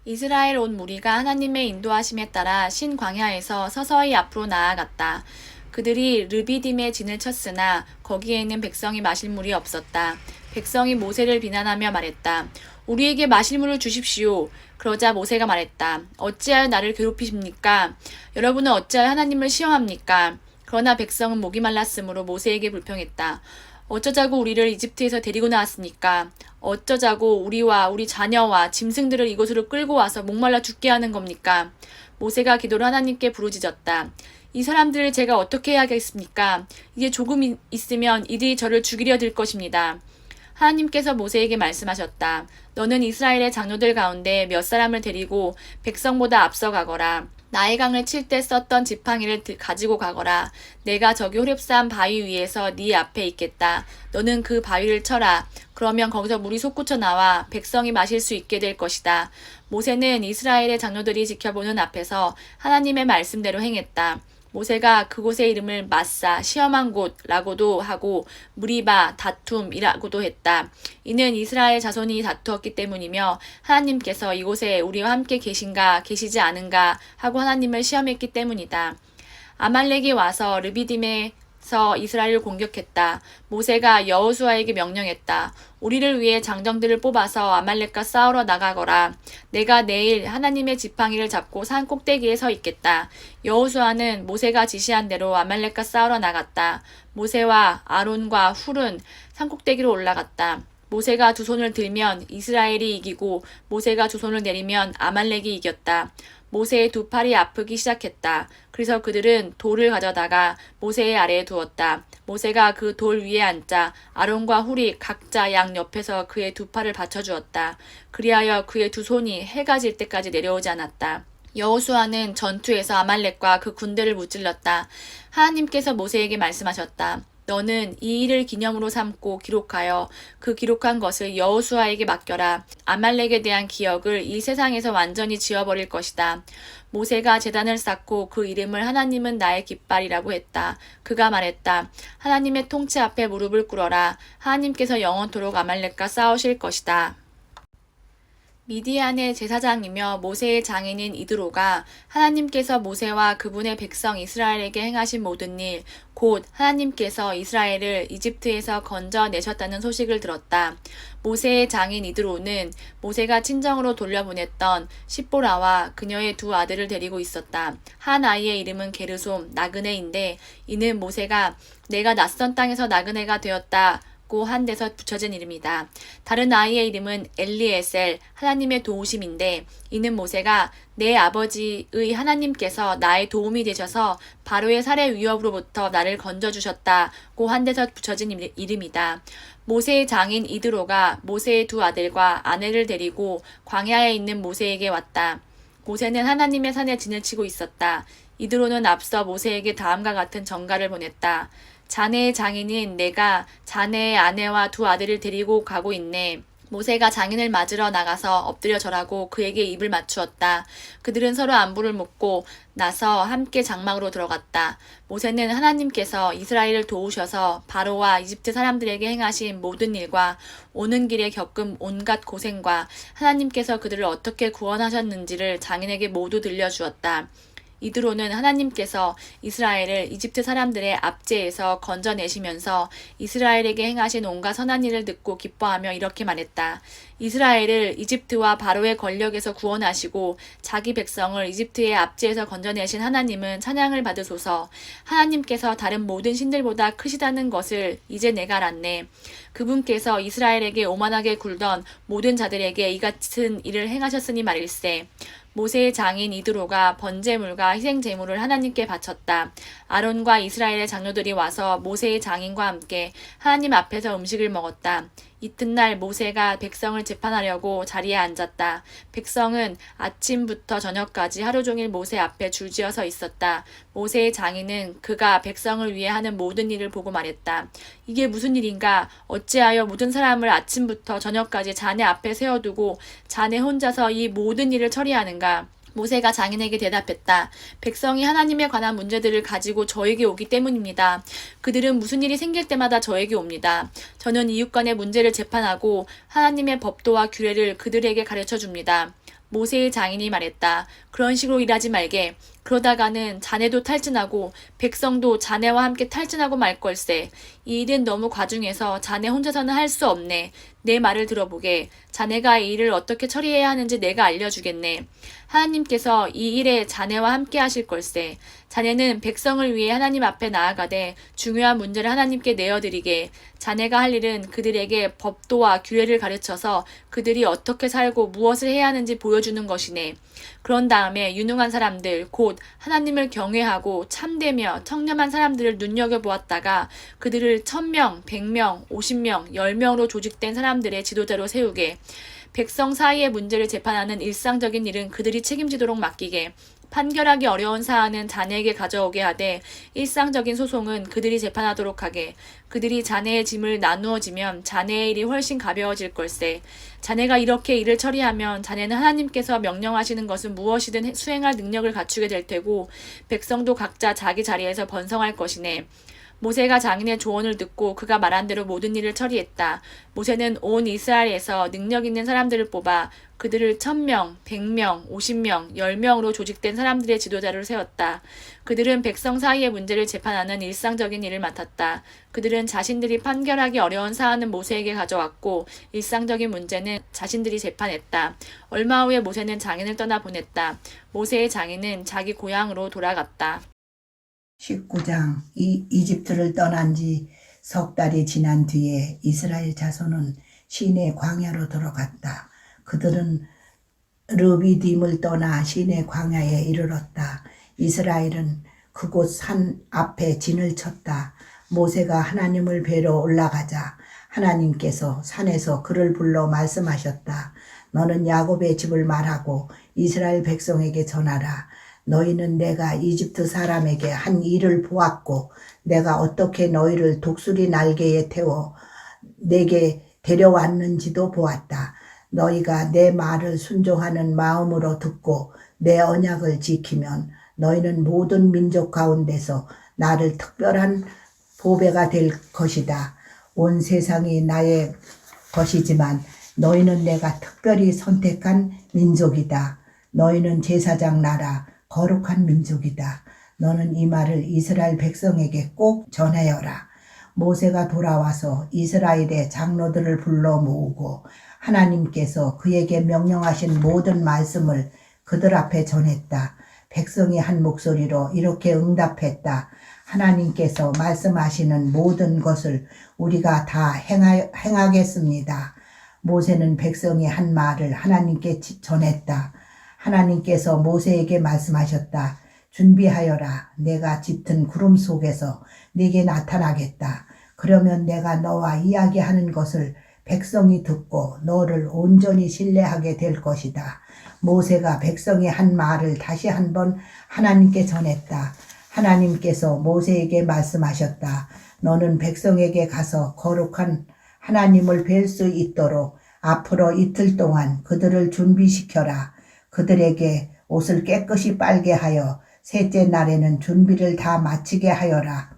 이스라엘 온 무리가 하나님의 인도하심에 따라 신광야에서 서서히 앞으로 나아갔다. 그들이 르비딤에 진을 쳤으나 거기에는 백성이 마실 물이 없었다. 백성이 모세를 비난하며 말했다. 우리에게 마실 물을 주십시오. 그러자 모세가 말했다. 어찌하여 나를 괴롭히십니까? 여러분은 어찌하여 하나님을 시험합니까? 그러나 백성은 목이 말랐으므로 모세에게 불평했다. 어쩌자고 우리를 이집트에서 데리고 나왔습니까? 어쩌자고 우리와 우리 자녀와 짐승들을 이곳으로 끌고 와서 목말라 죽게 하는 겁니까? 모세가 기도로 하나님께 부르짖었다. 이 사람들을 제가 어떻게 해야겠습니까? 이제 조금 있으면 이들이 저를 죽이려 들 것입니다. 하나님께서 모세에게 말씀하셨다. 너는 이스라엘의 장로들 가운데 몇 사람을 데리고 백성보다 앞서 가거라. 나의 강을 칠 때 썼던 지팡이를 가지고 가거라. 내가 저기 호렙산 바위 위에서 네 앞에 있겠다. 너는 그 바위를 쳐라. 그러면 거기서 물이 솟구쳐 나와 백성이 마실 수 있게 될 것이다. 모세는 이스라엘의 장로들이 지켜보는 앞에서 하나님의 말씀대로 행했다. 모세가 그곳의 이름을 마사, 시험한 곳라고도 하고 무리바, 다툼이라고도 했다. 이는 이스라엘 자손이 다투었기 때문이며 하나님께서 이곳에 우리와 함께 계신가 계시지 않은가 하고 하나님을 시험했기 때문이다. 아말렉이 와서 르비딤에서 이스라엘을 공격했다. 모세가 여호수아에게 명령했다. 우리를 위해 장정들을 뽑아서 아말렉과 싸우러 나가거라. 내가 내일 하나님의 지팡이를 잡고 산 꼭대기에 서 있겠다. 여호수아는 모세가 지시한 대로 아말렉과 싸우러 나갔다. 모세와 아론과 훌은 산 꼭대기로 올라갔다. 모세가 두 손을 들면 이스라엘이 이기고 모세가 두 손을 내리면 아말렉이 이겼다. 모세의 두 팔이 아프기 시작했다. 그래서 그들은 돌을 가져다가 모세의 아래에 두었다. 모세가 그 돌 위에 앉자 아론과 훌이 각자 양 옆에서 그의 두 팔을 받쳐주었다. 그리하여 그의 두 손이 해가 질 때까지 내려오지 않았다. 여호수아는 전투에서 아말렉과 그 군대를 무찔렀다. 하나님께서 모세에게 말씀하셨다. 너는 이 일을 기념으로 삼고 기록하여 그 기록한 것을 여호수아에게 맡겨라. 아말렉에 대한 기억을 이 세상에서 완전히 지워버릴 것이다. 모세가 제단을 쌓고 그 이름을 하나님은 나의 깃발이라고 했다. 그가 말했다. 하나님의 통치 앞에 무릎을 꿇어라. 하나님께서 영원토록 아말렉과 싸우실 것이다. 미디안의 제사장이며 모세의 장인인 이드로가 하나님께서 모세와 그분의 백성 이스라엘에게 행하신 모든 일, 곧 하나님께서 이스라엘을 이집트에서 건져내셨다는 소식을 들었다. 모세의 장인 이드로는 모세가 친정으로 돌려보냈던 십보라와 그녀의 두 아들을 데리고 있었다. 한 아이의 이름은 게르솜, 나그네인데 이는 모세가 내가 낯선 땅에서 나그네가 되었다. 한 데서 붙여진 이름이다. 다른 아이의 이름은 엘리에셀, 하나님의 도우심인데 이는 모세가 내 아버지의 하나님께서 나의 도움이 되셔서 바로의 살해 위협으로부터 나를 건져주셨다고 한 데서 붙여진 이름이다. 모세의 장인 이드로가 모세의 두 아들과 아내를 데리고 광야에 있는 모세에게 왔다. 모세는 하나님의 산에 진을 치고 있었다. 이드로는 앞서 모세에게 다음과 같은 전가를 보냈다. 자네의 장인인 내가 자네의 아내와 두 아들을 데리고 가고 있네. 모세가 장인을 맞으러 나가서 엎드려 절하고 그에게 입을 맞추었다. 그들은 서로 안부를 묻고 나서 함께 장막으로 들어갔다. 모세는 하나님께서 이스라엘을 도우셔서 바로와 이집트 사람들에게 행하신 모든 일과 오는 길에 겪은 온갖 고생과 하나님께서 그들을 어떻게 구원하셨는지를 장인에게 모두 들려주었다. 이드로는 하나님께서 이스라엘을 이집트 사람들의 압제에서 건져내시면서 이스라엘에게 행하신 온갖 선한 일을 듣고 기뻐하며 이렇게 말했다. 이스라엘을 이집트와 바로의 권력에서 구원하시고 자기 백성을 이집트의 압제에서 건져내신 하나님은 찬양을 받으소서. 하나님께서 다른 모든 신들보다 크시다는 것을 이제 내가 알았네. 그분께서 이스라엘에게 오만하게 굴던 모든 자들에게 이 같은 일을 행하셨으니 말일세. 모세의 장인 이드로가 번제물과 희생제물을 하나님께 바쳤다. 아론과 이스라엘의 장로들이 와서 모세의 장인과 함께 하나님 앞에서 음식을 먹었다. 이튿날 모세가 백성을 재판하려고 자리에 앉았다. 백성은 아침부터 저녁까지 하루 종일 모세 앞에 줄지어 서 있었다. 모세의 장인은 그가 백성을 위해 하는 모든 일을 보고 말했다. 이게 무슨 일인가? 어찌하여 모든 사람을 아침부터 저녁까지 자네 앞에 세워두고 자네 혼자서 이 모든 일을 처리하는가? 모세가 장인에게 대답했다. 백성이 하나님에 관한 문제들을 가지고 저에게 오기 때문입니다. 그들은 무슨 일이 생길 때마다 저에게 옵니다. 저는 이웃 간의 문제를 재판하고 하나님의 법도와 규례를 그들에게 가르쳐 줍니다. 모세의 장인이 말했다. 그런 식으로 일하지 말게. 그러다가는 자네도 탈진하고 백성도 자네와 함께 탈진하고 말 걸세. 이 일은 너무 과중해서 자네 혼자서는 할 수 없네. 내 말을 들어보게. 자네가 이 일을 어떻게 처리해야 하는지 내가 알려주겠네. 하나님께서 이 일에 자네와 함께 하실 걸세. 자네는 백성을 위해 하나님 앞에 나아가되 중요한 문제를 하나님께 내어드리게. 자네가 할 일은 그들에게 법도와 규례를 가르쳐서 그들이 어떻게 살고 무엇을 해야 하는지 보여주는 것이네. 그런 다음에 유능한 사람들, 곧 하나님을 경외하고 참되며 청렴한 사람들을 눈여겨보았다가 그들을 1000명, 100명, 50명, 10명으로 조직된 사람들의 지도자로 세우게. 백성 사이의 문제를 재판하는 일상적인 일은 그들이 책임지도록 맡기게. 판결하기 어려운 사안은 자네에게 가져오게 하되 일상적인 소송은 그들이 재판하도록 하게. 그들이 자네의 짐을 나누어지면 자네의 일이 훨씬 가벼워질 걸세. 자네가 이렇게 일을 처리하면 자네는 하나님께서 명령하시는 것은 무엇이든 수행할 능력을 갖추게 될 테고 백성도 각자 자기 자리에서 번성할 것이네. 모세가 장인의 조언을 듣고 그가 말한 대로 모든 일을 처리했다. 모세는 온 이스라엘에서 능력 있는 사람들을 뽑아 그들을 1000명, 100명, 50명, 10명으로 조직된 사람들의 지도자를 세웠다. 그들은 백성 사이의 문제를 재판하는 일상적인 일을 맡았다. 그들은 자신들이 판결하기 어려운 사안은 모세에게 가져왔고 일상적인 문제는 자신들이 재판했다. 얼마 후에 모세는 장인을 떠나 보냈다. 모세의 장인은 자기 고향으로 돌아갔다. 19장 이집트를 떠난 지 석 달이 지난 뒤에 이스라엘 자손은 시내 광야로 들어갔다. 그들은 르비딤을 떠나 시내 광야에 이르렀다. 이스라엘은 그곳 산 앞에 진을 쳤다. 모세가 하나님을 뵈러 올라가자 하나님께서 산에서 그를 불러 말씀하셨다. 너는 야곱의 집을 말하고 이스라엘 백성에게 전하라. 너희는 내가 이집트 사람에게 한 일을 보았고 내가 어떻게 너희를 독수리 날개에 태워 내게 데려왔는지도 보았다. 너희가 내 말을 순종하는 마음으로 듣고 내 언약을 지키면 너희는 모든 민족 가운데서 나를 특별한 보배가 될 것이다. 온 세상이 나의 것이지만 너희는 내가 특별히 선택한 민족이다. 너희는 제사장 나라 거룩한 민족이다. 너는 이 말을 이스라엘 백성에게 꼭 전하여라. 모세가 돌아와서 이스라엘의 장로들을 불러 모으고 하나님께서 그에게 명령하신 모든 말씀을 그들 앞에 전했다. 백성이 한 목소리로 이렇게 응답했다. 하나님께서 말씀하시는 모든 것을 우리가 다 행하겠습니다. 모세는 백성이 한 말을 하나님께 전했다. 하나님께서 모세에게 말씀하셨다. 준비하여라. 내가 짙은 구름 속에서 네게 나타나겠다. 그러면 내가 너와 이야기하는 것을 백성이 듣고 너를 온전히 신뢰하게 될 것이다. 모세가 백성이 한 말을 다시 한번 하나님께 전했다. 하나님께서 모세에게 말씀하셨다. 너는 백성에게 가서 거룩한 하나님을 뵐 수 있도록 앞으로 이틀 동안 그들을 준비시켜라. 그들에게 옷을 깨끗이 빨게 하여 셋째 날에는 준비를 다 마치게 하여라.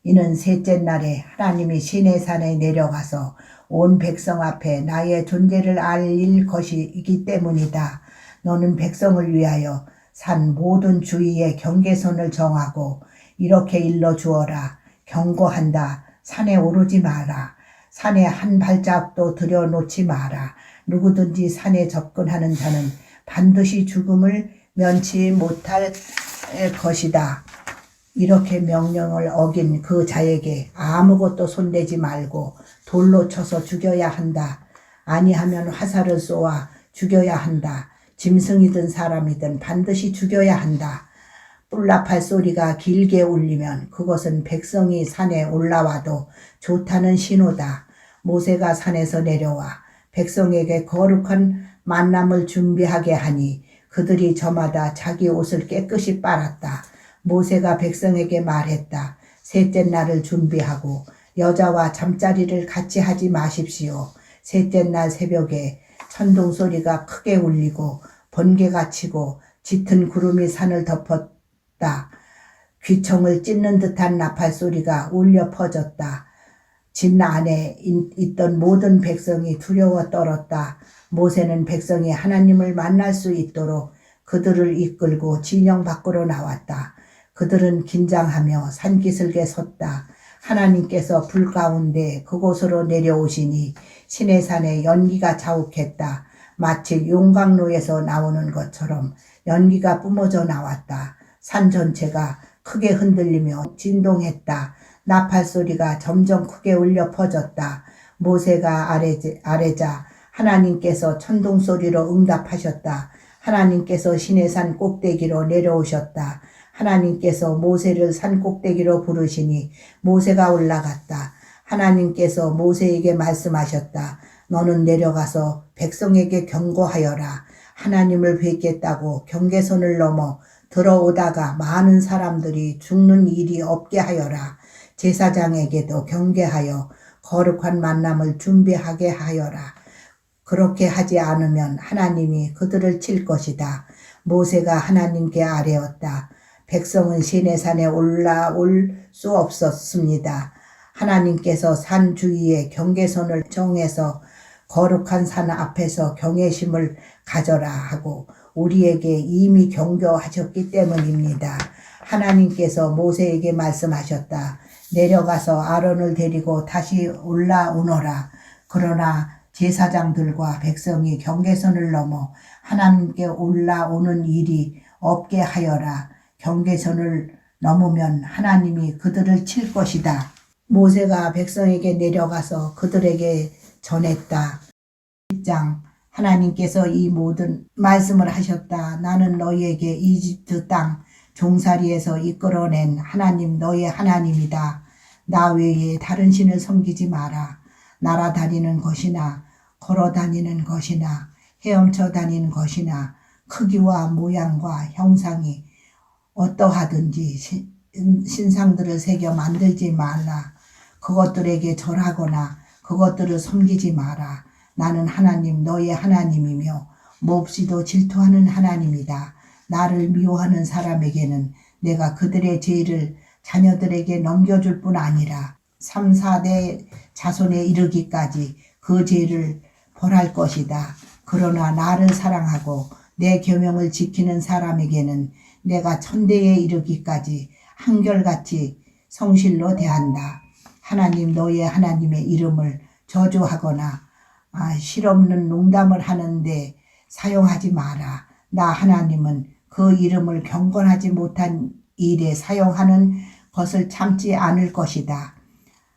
이는 셋째 날에 하나님이 시내산에 내려가서 온 백성 앞에 나의 존재를 알릴 것이기 때문이다. 너는 백성을 위하여 산 모든 주위에 경계선을 정하고 이렇게 일러주어라. 경고한다. 산에 오르지 마라. 산에 한 발짝도 들여놓지 마라. 누구든지 산에 접근하는 자는 반드시 죽음을 면치 못할 것이다. 이렇게 명령을 어긴 그 자에게 아무것도 손대지 말고 돌로 쳐서 죽여야 한다. 아니하면 화살을 쏘아 죽여야 한다. 짐승이든 사람이든 반드시 죽여야 한다. 뿔나팔 소리가 길게 울리면 그것은 백성이 산에 올라와도 좋다는 신호다. 모세가 산에서 내려와 백성에게 거룩한 만남을 준비하게 하니 그들이 저마다 자기 옷을 깨끗이 빨았다. 모세가 백성에게 말했다. 셋째 날을 준비하고 여자와 잠자리를 같이 하지 마십시오. 셋째 날 새벽에 천둥 소리가 크게 울리고 번개가 치고 짙은 구름이 산을 덮었다. 귀청을 찢는 듯한 나팔 소리가 울려 퍼졌다. 진 안에 있던 모든 백성이 두려워 떨었다. 모세는 백성이 하나님을 만날 수 있도록 그들을 이끌고 진영 밖으로 나왔다. 그들은 긴장하며 산기슭에 섰다. 하나님께서 불 가운데 그곳으로 내려오시니 시내산에 연기가 자욱했다. 마치 용광로에서 나오는 것처럼 연기가 뿜어져 나왔다. 산 전체가 크게 흔들리며 진동했다. 나팔 소리가 점점 크게 울려 퍼졌다. 모세가 아뢰자 하나님께서 천둥 소리로 응답하셨다. 하나님께서 시내산 꼭대기로 내려오셨다. 하나님께서 모세를 산 꼭대기로 부르시니 모세가 올라갔다. 하나님께서 모세에게 말씀하셨다. 너는 내려가서 백성에게 경고하여라. 하나님을 뵙겠다고 경계선을 넘어 들어오다가 많은 사람들이 죽는 일이 없게 하여라. 제사장에게도 경계하여 거룩한 만남을 준비하게 하여라. 그렇게 하지 않으면 하나님이 그들을 칠 것이다. 모세가 하나님께 아뢰었다. 백성은 시내산에 올라올 수 없었습니다. 하나님께서 산 주위에 경계선을 정해서 거룩한 산 앞에서 경외심을 가져라 하고 우리에게 이미 경고하셨기 때문입니다. 하나님께서 모세에게 말씀하셨다. 내려가서 아론을 데리고 다시 올라오너라. 그러나 제사장들과 백성이 경계선을 넘어 하나님께 올라오는 일이 없게 하여라. 경계선을 넘으면 하나님이 그들을 칠 것이다. 모세가 백성에게 내려가서 그들에게 전했다. 1장 하나님께서 이 모든 말씀을 하셨다. 나는 너희에게 이집트 땅 종살이에서 이끌어낸 하나님 너의 하나님이다. 나 외에 다른 신을 섬기지 마라. 날아다니는 것이나 걸어다니는 것이나 헤엄쳐 다니는 것이나 크기와 모양과 형상이 어떠하든지 신상들을 새겨 만들지 말라. 그것들에게 절하거나 그것들을 섬기지 마라. 나는 하나님 너의 하나님이며 몹시도 질투하는 하나님이다. 나를 미워하는 사람에게는 내가 그들의 죄를 자녀들에게 넘겨줄 뿐 아니라 3, 4대 자손에 이르기까지 그 죄를 벌할 것이다. 그러나 나를 사랑하고 내 계명을 지키는 사람에게는 내가 천대에 이르기까지 한결같이 성실로 대한다. 하나님 너의 하나님의 이름을 저주하거나 실없는 농담을 하는데 사용하지 마라. 나 하나님은 그 이름을 경건하지 못한 일에 사용하는 것을 참지 않을 것이다.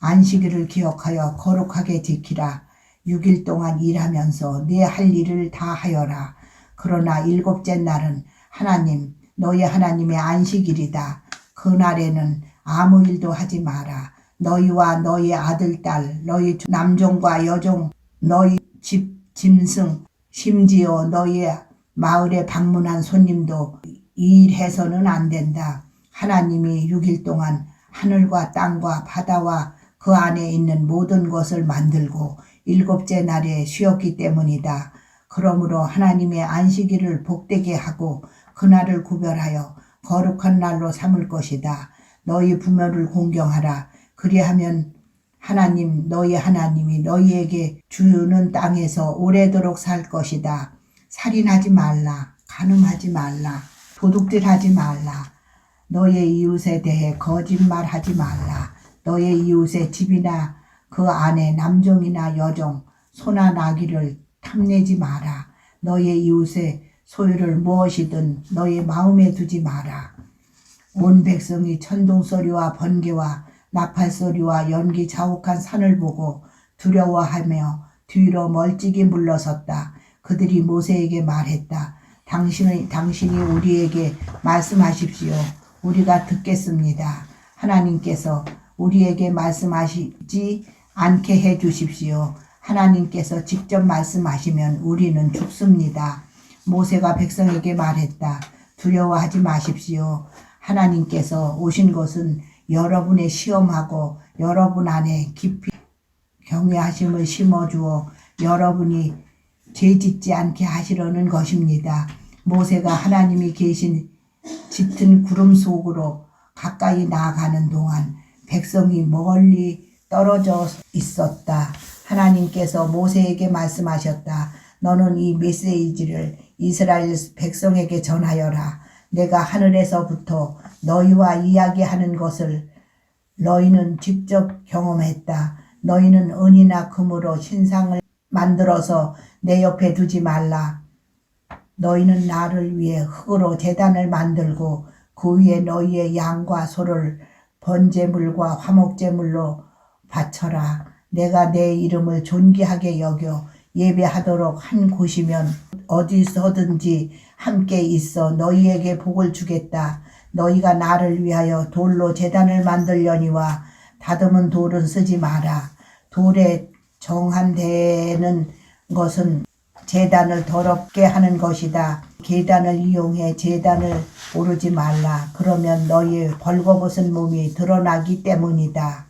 안식일을 기억하여 거룩하게 지키라. 6일 동안 일하면서 내 할 일을 다 하여라. 그러나 7째 날은 하나님 너의 하나님의 안식일이다. 그날에는 아무 일도 하지 마라. 너희와 너희 아들, 딸, 너희 남종과 여종, 너희 집, 짐승, 심지어 너희 마을에 방문한 손님도 일해서는 안 된다. 하나님이 6일 동안 하늘과 땅과 바다와 그 안에 있는 모든 것을 만들고 7째 날에 쉬었기 때문이다. 그러므로 하나님의 안식일을 복되게 하고 그날을 구별하여 거룩한 날로 삼을 것이다. 너희 부모를 공경하라. 그리하면 하나님 너희 하나님이 너희에게 주는 땅에서 오래도록 살 것이다. 살인하지 말라. 간음하지 말라. 도둑질하지 말라. 너의 이웃에 대해 거짓말하지 말라. 너의 이웃의 집이나 그 안에 남종이나 여종, 소나 나귀를 탐내지 마라. 너의 이웃의 소유를 무엇이든 너의 마음에 두지 마라. 온 백성이 천둥소리와 번개와 나팔소리와 연기 자욱한 산을 보고 두려워하며 뒤로 멀찍이 물러섰다. 그들이 모세에게 말했다. 당신이 우리에게 말씀하십시오. 우리가 듣겠습니다. 하나님께서 우리에게 말씀하시지 않게 해 주십시오. 하나님께서 직접 말씀하시면 우리는 죽습니다. 모세가 백성에게 말했다. 두려워하지 마십시오. 하나님께서 오신 것은 여러분의 시험하고 여러분 안에 깊이 경외하심을 심어주어 여러분이 죄짓지 않게 하시려는 것입니다. 모세가 하나님이 계신 짙은 구름 속으로 가까이 나아가는 동안 백성이 멀리 떨어져 있었다. 하나님께서 모세에게 말씀하셨다. 너는 이 메시지를 이스라엘 백성에게 전하여라. 내가 하늘에서부터 너희와 이야기하는 것을 너희는 직접 경험했다. 너희는 은이나 금으로 신상을 만들어서 내 옆에 두지 말라. 너희는 나를 위해 흙으로 제단을 만들고 그 위에 너희의 양과 소를 번제물과 화목제물로 바쳐라. 내가 내 이름을 존귀하게 여겨 예배하도록 한 곳이면 어디서든지 함께 있어 너희에게 복을 주겠다. 너희가 나를 위하여 돌로 제단을 만들려니와 다듬은 돌은 쓰지 마라. 돌에 정한되는 것은 제단을 더럽게 하는 것이다. 계단을 이용해 제단을 오르지 말라. 그러면 너희의 벌거벗은 몸이 드러나기 때문이다.